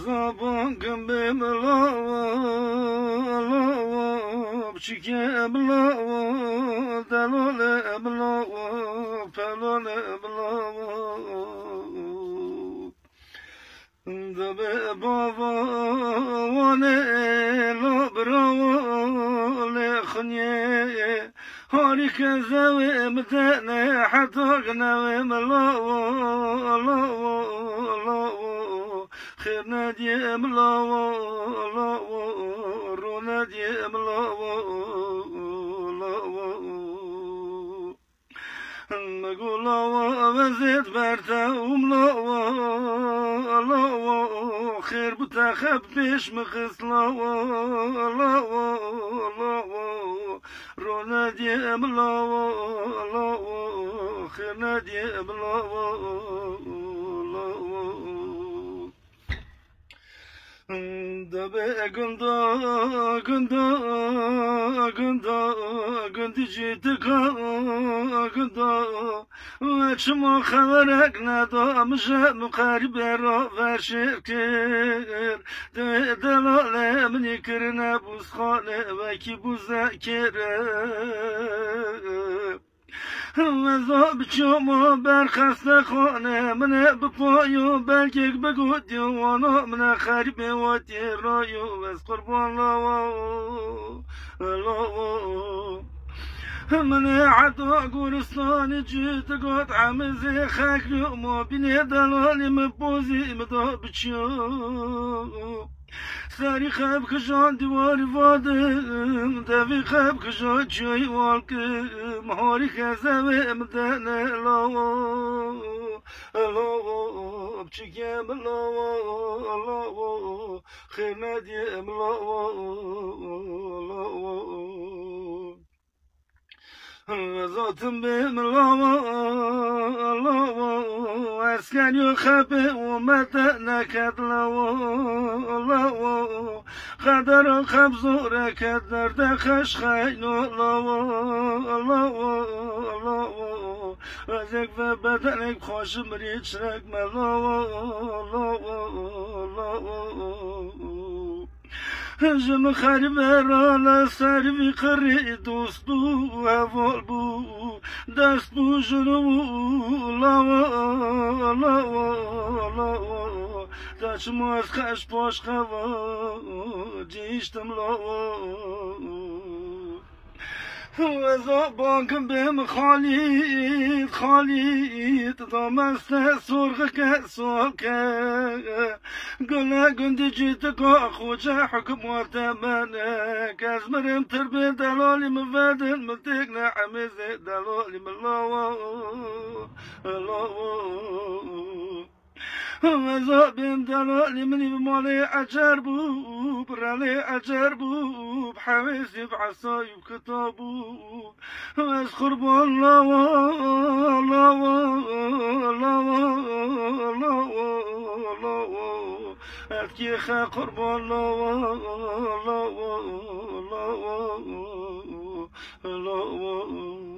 زبان کن به ملا چیکه بلا دلال بلا پلال بلا دب بابا وانه لبرا لخنیه هاری که زوی متنه حتی گنوی ملا خير نادي املا رو نادي املا نقول وزيد برتا املا خير بتاخب بيش مخصلا رو نادي املا خير نادي املا دبه گنده جیتکا گنده و چما خبرک ندام جد مقارب را ورشر کر دلال منی کرنه بوز خانه و کی بوزه کره مذاب شما برخسته خانه من بپایو بلکه بگو دیوانا من خریب و تیرایو از قربان لاو من عدا گورستان جیت گات عمزه خاک ما بینه دلالی مبوزی مدا بچو سری خب کشان دیواری وادم دوی خب کشان چای والکم هاری خزمه مدن لاو بچکم لاو خیر ندیم لاو ذاتم بملاو اسکن یو خبه اومد نکد لاو خدر خب زوره کد درد خش خیلو لاو ازک و بدنک خوشم ریچ رک ملاو جم خریب را سری قری دوست بو اول بو دست بو جنو لاو داچ ماز خش باش خوا جیشتم لاو وزا بانکم بهم خالید دامسته سرخ که سوال که گله گنده جیت که خوچه حکمات منه کس مرم تربه دلالی مفادن متک نعمزه دلالی ملاو وزا بهم دلالی منی بمالی عجر بو برالی عجر بو بحویسی بعصای بکتابو از قربان لاو اتکی خا قربان لاو